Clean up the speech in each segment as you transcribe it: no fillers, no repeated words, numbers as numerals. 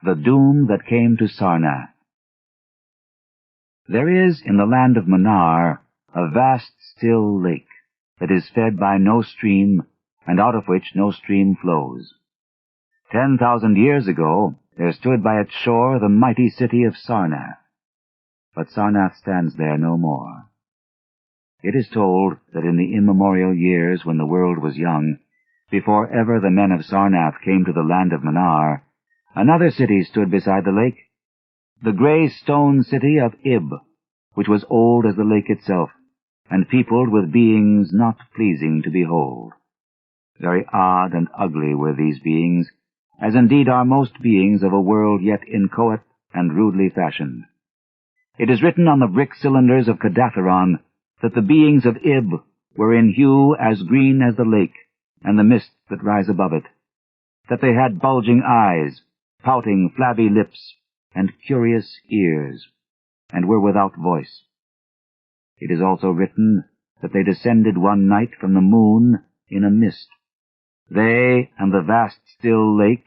The Doom That Came to Sarnath. There is in the land of Manar a vast still lake that is fed by no stream, and out of which no stream flows. 10,000 years ago there stood by its shore the mighty city of Sarnath, but Sarnath stands there no more. It is told that in the immemorial years when the world was young, before ever the men of Sarnath came to the land of Manar, another city stood beside the lake, the grey stone city of Ib, which was old as the lake itself, and peopled with beings not pleasing to behold. Very odd and ugly were these beings, as indeed are most beings of a world yet inchoate and rudely fashioned. It is written on the brick cylinders of Kadatheron that the beings of Ib were in hue as green as the lake and the mists that rise above it, that they had bulging eyes, pouting, flabby lips, and curious ears, and were without voice. It is also written that they descended one night from the moon in a mist, they and the vast still lake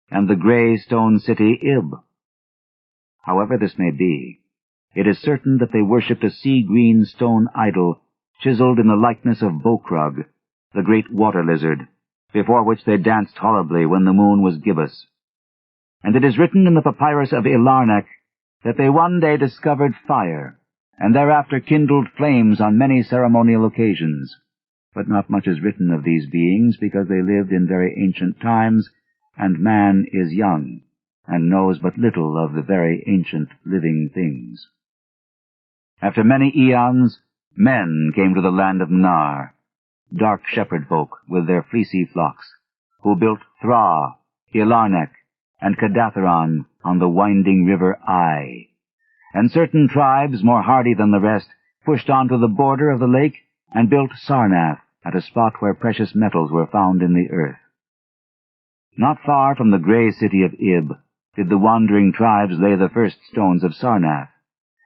and the grey stone city Ib. However this may be, it is certain that they worshipped a sea-green stone idol chiseled in the likeness of Bokrag, the great water lizard, before which they danced horribly when the moon was gibbous. And it is written in the papyrus of Ilarnek that they one day discovered fire, and thereafter kindled flames on many ceremonial occasions. But not much is written of these beings, because they lived in very ancient times, and man is young, and knows but little of the very ancient living things. After many eons, men came to the land of Manar, dark shepherd folk with their fleecy flocks, who built Thra, Ilarnek, and Kadatheron on the winding river Ai. And certain tribes, more hardy than the rest, pushed on to the border of the lake and built Sarnath at a spot where precious metals were found in the earth. Not far from the grey city of Ib did the wandering tribes lay the first stones of Sarnath,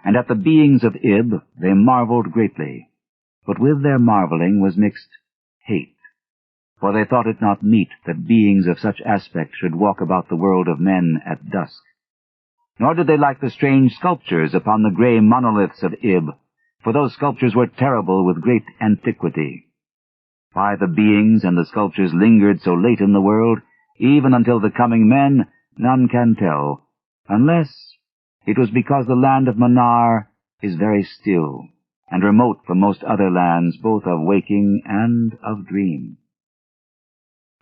and at the beings of Ib they marveled greatly. But with their marveling was mixed hate, for they thought it not meet that beings of such aspect should walk about the world of men at dusk. Nor did they like the strange sculptures upon the grey monoliths of Ib, for those sculptures were terrible with great antiquity. Why the beings and the sculptures lingered so late in the world, even until the coming men, none can tell, unless it was because the land of Manar is very still, and remote from most other lands, both of waking and of dream.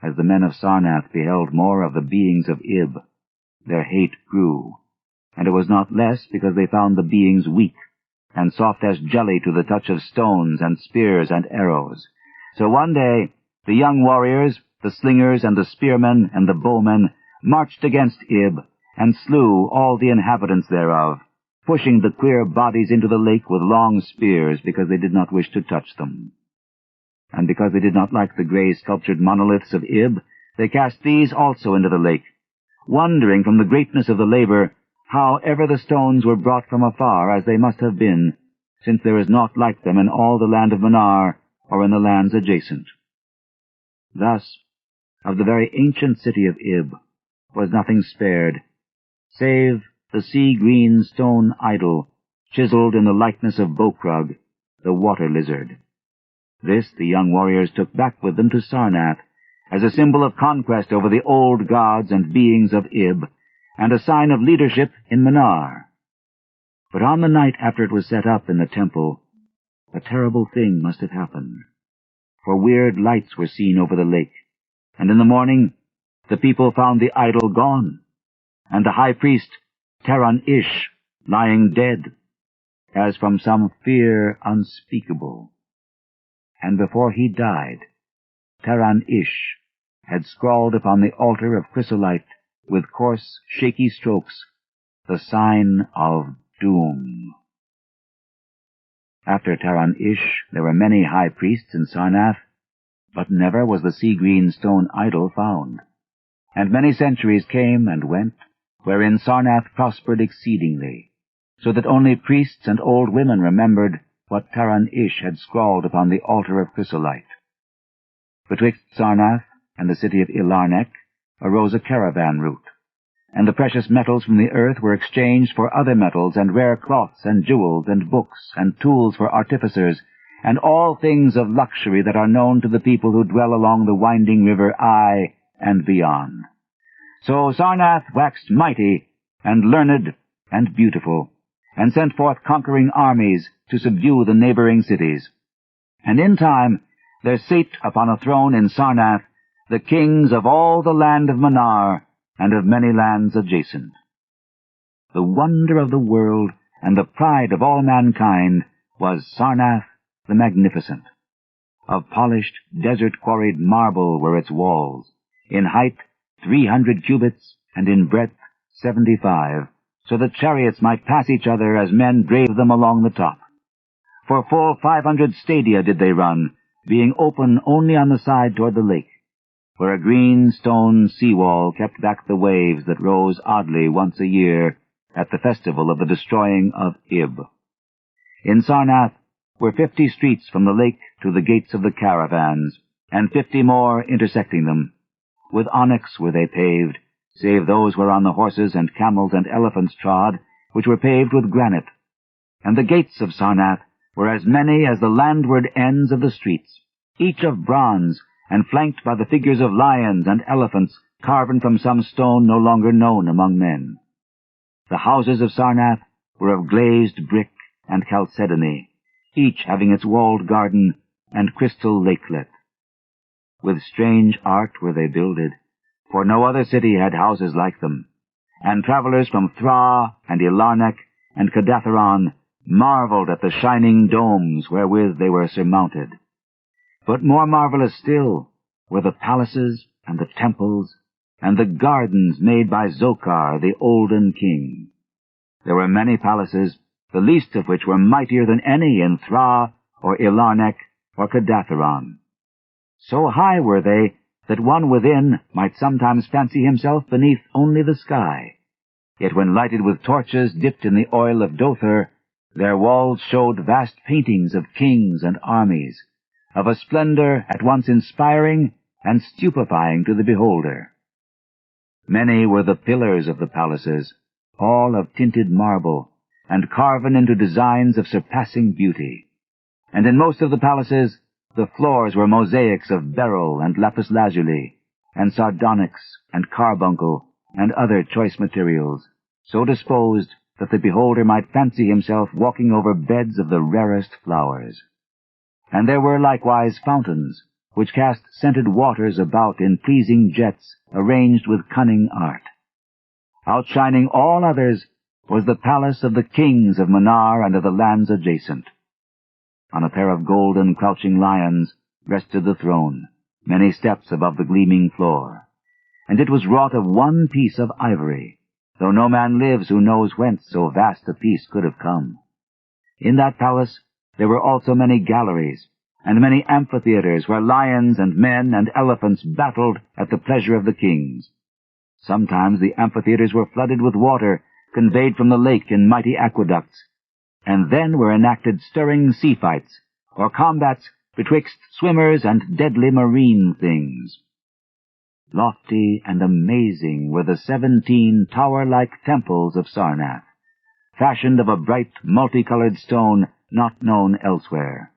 As the men of Sarnath beheld more of the beings of Ib, their hate grew, and it was not less because they found the beings weak, and soft as jelly to the touch of stones and spears and arrows. So one day the young warriors, the slingers and the spearmen and the bowmen, marched against Ib, and slew all the inhabitants thereof, pushing the queer bodies into the lake with long spears, because they did not wish to touch them. And because they did not like the grey sculptured monoliths of Ib, they cast these also into the lake, wondering from the greatness of the labor how ever the stones were brought from afar, as they must have been, since there is naught like them in all the land of Manar, or in the lands adjacent. Thus, of the very ancient city of Ib was nothing spared, save the sea-green stone idol, chiseled in the likeness of Bokrag, the water lizard. This the young warriors took back with them to Sarnath, as a symbol of conquest over the old gods and beings of Ib, and a sign of leadership in Manar. But on the night after it was set up in the temple, a terrible thing must have happened, for weird lights were seen over the lake, and in the morning the people found the idol gone, and the high priest, Taran-Ish, lying dead, as from some fear unspeakable. And before he died, Taran-Ish had scrawled upon the altar of chrysolite, with coarse, shaky strokes, the sign of doom. After Taran-Ish there were many high priests in Sarnath, but never was the sea-green stone idol found. And many centuries came and went, wherein Sarnath prospered exceedingly, so that only priests and old women remembered what Taran-Ish had scrawled upon the altar of chrysolite. Betwixt Sarnath and the city of Ilarnek arose a caravan route, and the precious metals from the earth were exchanged for other metals, and rare cloths, and jewels, and books, and tools for artificers, and all things of luxury that are known to the people who dwell along the winding river Ai and beyond. So Sarnath waxed mighty, and learned, and beautiful, and sent forth conquering armies to subdue the neighboring cities. And in time there sate upon a throne in Sarnath the kings of all the land of Manar, and of many lands adjacent. The wonder of the world, and the pride of all mankind, was Sarnath the Magnificent. Of polished, desert-quarried marble were its walls, in height 300 cubits, and in breadth 75, so that chariots might pass each other as men drave them along the top. For full 500 stadia did they run, being open only on the side toward the lake, where a green stone sea-wall kept back the waves that rose oddly once a year at the festival of the destroying of Ib. In Sarnath were 50 streets from the lake to the gates of the caravans, and 50 more intersecting them. With onyx were they paved, save those whereon the horses and camels and elephants trod, which were paved with granite. And the gates of Sarnath were as many as the landward ends of the streets, each of bronze, and flanked by the figures of lions and elephants carven from some stone no longer known among men. The houses of Sarnath were of glazed brick and chalcedony, each having its walled garden and crystal lakelet. With strange art were they builded, for no other city had houses like them, and travelers from Thra and Ilarnech and Kadatheron marveled at the shining domes wherewith they were surmounted. But more marvelous still were the palaces and the temples and the gardens made by Zocar, the olden king. There were many palaces, the least of which were mightier than any in Thra or Ilarnech or Kadatheron. So high were they that one within might sometimes fancy himself beneath only the sky. Yet when lighted with torches dipped in the oil of Dother, their walls showed vast paintings of kings and armies, of a splendor at once inspiring and stupefying to the beholder. Many were the pillars of the palaces, all of tinted marble, and carven into designs of surpassing beauty. And in most of the palaces the floors were mosaics of beryl and lapis lazuli, and sardonyx and carbuncle, and other choice materials, so disposed that the beholder might fancy himself walking over beds of the rarest flowers. And there were likewise fountains, which cast scented waters about in pleasing jets arranged with cunning art. Outshining all others was the palace of the kings of Manar and of the lands adjacent. On a pair of golden crouching lions rested the throne, many steps above the gleaming floor, and it was wrought of one piece of ivory, though no man lives who knows whence so vast a piece could have come. In that palace there were also many galleries, and many amphitheaters where lions and men and elephants battled at the pleasure of the kings. Sometimes the amphitheaters were flooded with water, conveyed from the lake in mighty aqueducts, and then were enacted stirring sea fights, or combats betwixt swimmers and deadly marine things. Lofty and amazing were the 17 tower-like temples of Sarnath, fashioned of a bright multicolored stone not known elsewhere.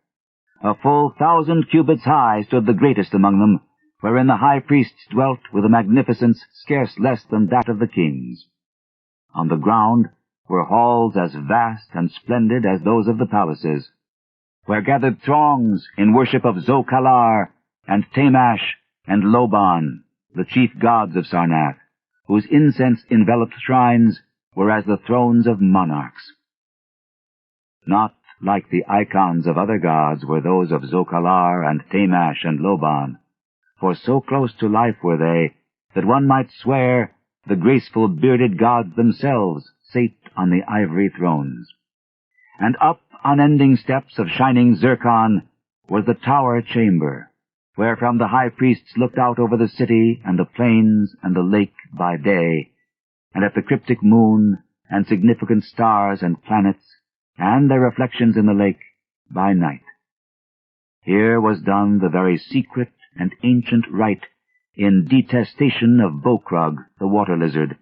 A full 1,000 cubits high stood the greatest among them, wherein the high priests dwelt with a magnificence scarce less than that of the kings. On the ground were halls as vast and splendid as those of the palaces, where gathered throngs in worship of Zokalar and Tamash and Loban, the chief gods of Sarnath, whose incense-enveloped shrines were as the thrones of monarchs. Not like the icons of other gods were those of Zokalar and Tamash and Loban, for so close to life were they that one might swear the graceful bearded gods themselves sate on the ivory thrones. And up unending steps of shining zircon was the tower chamber, where from the high priests looked out over the city and the plains and the lake by day, and at the cryptic moon and significant stars and planets, and their reflections in the lake by night. Here was done the very secret and ancient rite in detestation of Bokrug, the water lizard,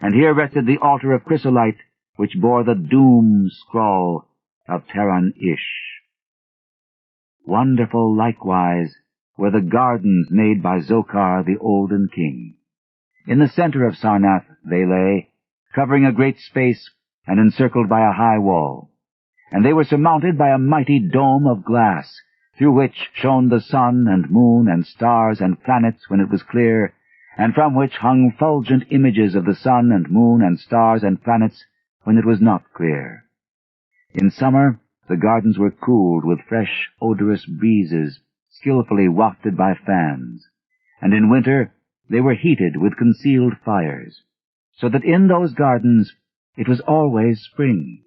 and here rested the altar of chrysolite, which bore the doom scrawl of Taran-ish. Wonderful likewise were the gardens made by Zocar the olden king. In the center of Sarnath they lay, covering a great space and encircled by a high wall, and they were surmounted by a mighty dome of glass, through which shone the sun and moon and stars and planets when it was clear, and from which hung fulgent images of the sun and moon and stars and planets when it was not clear. In summer the gardens were cooled with fresh, odorous breezes, skillfully wafted by fans, and in winter they were heated with concealed fires, so that in those gardens it was always spring.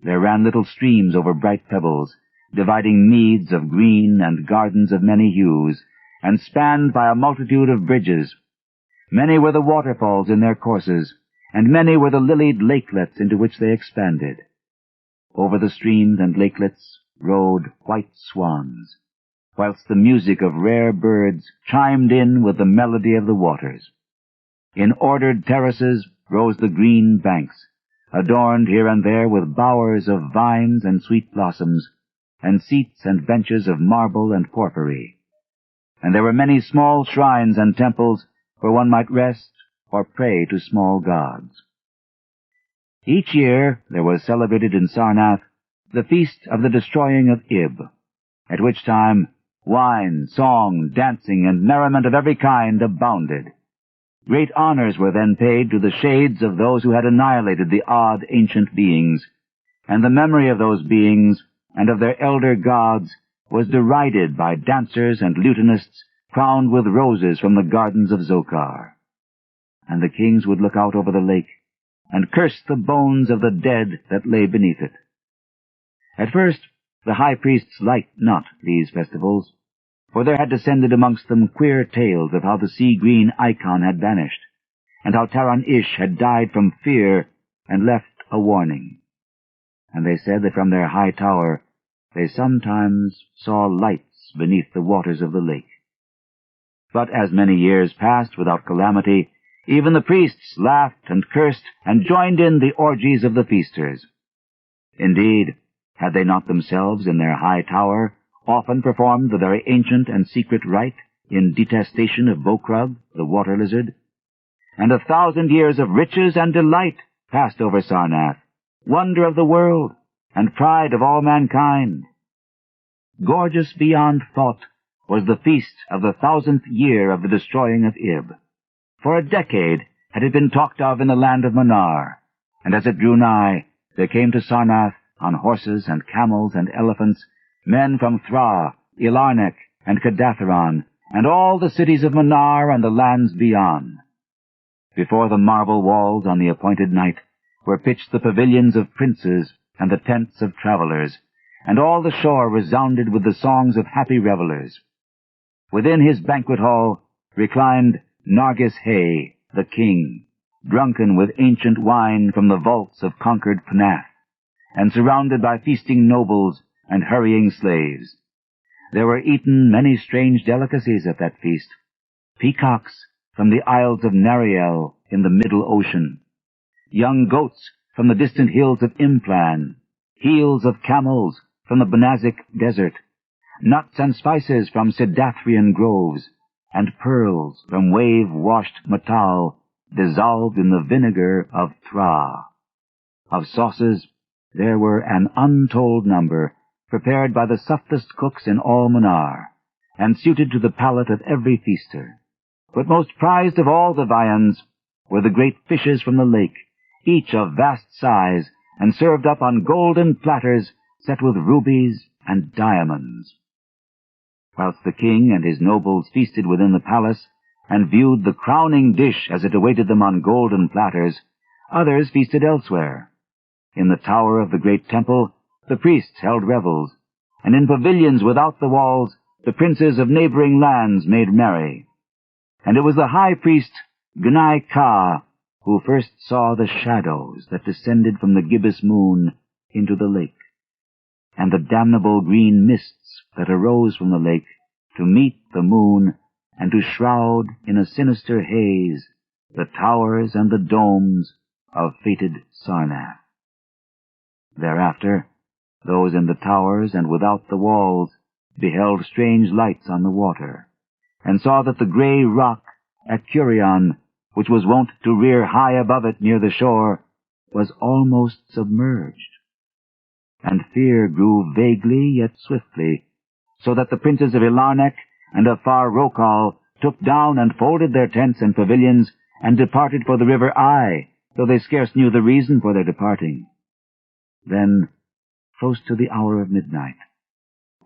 There ran little streams over bright pebbles, dividing meads of green and gardens of many hues, and spanned by a multitude of bridges. Many were the waterfalls in their courses, and many were the lilied lakelets into which they expanded. Over the streams and lakelets rode white swans, whilst the music of rare birds chimed in with the melody of the waters. In ordered terraces rose the green banks, adorned here and there with bowers of vines and sweet blossoms, and seats and benches of marble and porphyry. And there were many small shrines and temples where one might rest or pray to small gods. Each year there was celebrated in Sarnath the feast of the destroying of Ib, at which time wine, song, dancing, and merriment of every kind abounded. Great honors were then paid to the shades of those who had annihilated the odd ancient beings, and the memory of those beings and of their elder gods was derided by dancers and lutanists crowned with roses from the gardens of Zocar. And the kings would look out over the lake and curse the bones of the dead that lay beneath it. At first the high priests liked not these festivals, for there had descended amongst them queer tales of how the sea-green icon had vanished, and how Taran-ish had died from fear and left a warning. And they said that from their high tower they sometimes saw lights beneath the waters of the lake. But as many years passed without calamity, even the priests laughed and cursed and joined in the orgies of the feasters. Indeed, had they not themselves in their high tower often performed the very ancient and secret rite in detestation of Bokrug, the water lizard? And 1,000 years of riches and delight passed over Sarnath, wonder of the world and pride of all mankind. Gorgeous beyond thought was the feast of the 1,000th year of the destroying of Ib. For a decade had it been talked of in the land of Manar, and as it drew nigh, there came to Sarnath on horses and camels and elephants men from Thra, Ilarnek, and Kadatheron, and all the cities of Manar and the lands beyond. Before the marble walls on the appointed night were pitched the pavilions of princes and the tents of travelers, and all the shore resounded with the songs of happy revelers. Within his banquet hall reclined Nargis-Hay, the king, drunken with ancient wine from the vaults of conquered Pnath, and surrounded by feasting nobles and hurrying slaves. There were eaten many strange delicacies at that feast: peacocks from the isles of Nariel in the middle ocean, young goats from the distant hills of Implan, heels of camels from the Benazic desert, nuts and spices from Sidathrian groves, and pearls from wave-washed Matal dissolved in the vinegar of Thra. Of sauces there were an untold number, prepared by the softest cooks in all Manar, and suited to the palate of every feaster. But most prized of all the viands were the great fishes from the lake, each of vast size, and served up on golden platters set with rubies and diamonds. Whilst the king and his nobles feasted within the palace, and viewed the crowning dish as it awaited them on golden platters, others feasted elsewhere. In the tower of the great temple the priests held revels, and in pavilions without the walls the princes of neighboring lands made merry. And it was the high priest Gnai-Ka who first saw the shadows that descended from the gibbous moon into the lake, and the damnable green mists that arose from the lake to meet the moon and to shroud in a sinister haze the towers and the domes of fated Sarnath. Thereafter, those in the towers and without the walls beheld strange lights on the water, and saw that the grey rock Acurion, which was wont to rear high above it near the shore, was almost submerged. And fear grew vaguely yet swiftly, so that the princes of Ilarnec and of far Rokal took down and folded their tents and pavilions, and departed for the river Ai, though they scarce knew the reason for their departing. Then, close to the hour of midnight,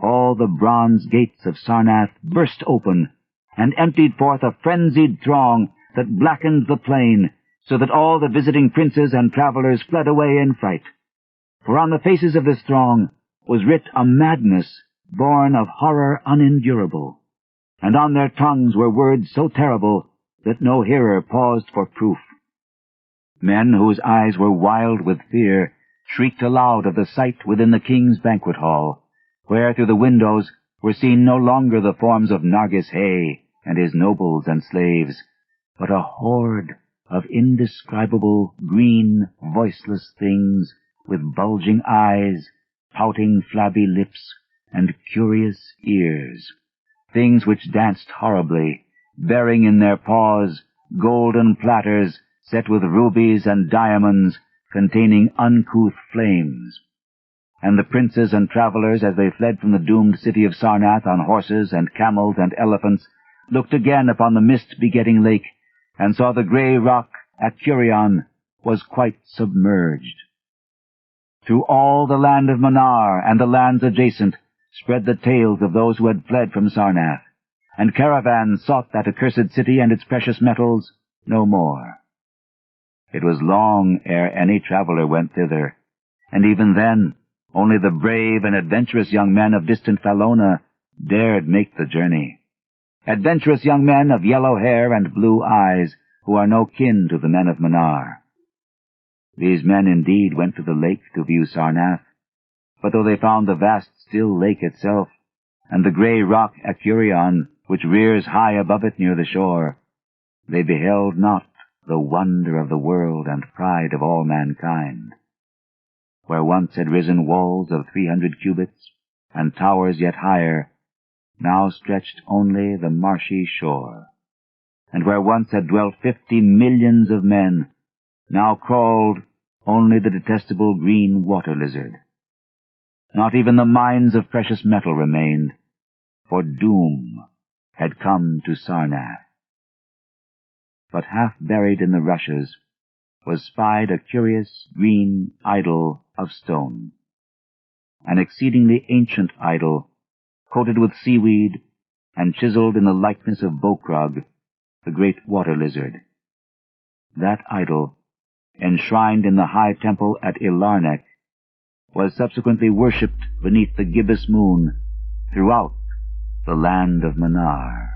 all the bronze gates of Sarnath burst open, and emptied forth a frenzied throng that blackened the plain, so that all the visiting princes and travelers fled away in fright. For on the faces of this throng was writ a madness born of horror unendurable, and on their tongues were words so terrible that no hearer paused for proof. Men whose eyes were wild with fear shrieked aloud of the sight within the king's banquet hall, where through the windows were seen no longer the forms of Nargis Hay and his nobles and slaves, but a horde of indescribable green, voiceless things with bulging eyes, pouting flabby lips, and curious ears, things which danced horribly, bearing in their paws golden platters set with rubies and diamonds containing uncouth flames. And the princes and travelers, as they fled from the doomed city of Sarnath on horses and camels and elephants, looked again upon the mist-begetting lake, and saw the grey rock Acurion was quite submerged. Through all the land of Manar and the lands adjacent spread the tales of those who had fled from Sarnath, and caravans sought that accursed city and its precious metals no more. It was long ere any traveler went thither, and even then only the brave and adventurous young men of distant Falona dared make the journey. Adventurous young men of yellow hair and blue eyes, who are no kin to the men of Manar. These men indeed went to the lake to view Sarnath, but though they found the vast still lake itself, and the grey rock Acurion, which rears high above it near the shore, they beheld not the wonder of the world and pride of all mankind. Where once had risen walls of 300 cubits, and towers yet higher, now stretched only the marshy shore. And where once had dwelt 50 millions of men, now crawled only the detestable green water lizard. Not even the mines of precious metal remained, for doom had come to Sarnath. But half buried in the rushes was spied a curious green idol of stone, an exceedingly ancient idol, coated with seaweed and chiseled in the likeness of Bokrag, the great water lizard. That idol, enshrined in the high temple at Ilarnec, was subsequently worshipped beneath the gibbous moon throughout the land of Manar.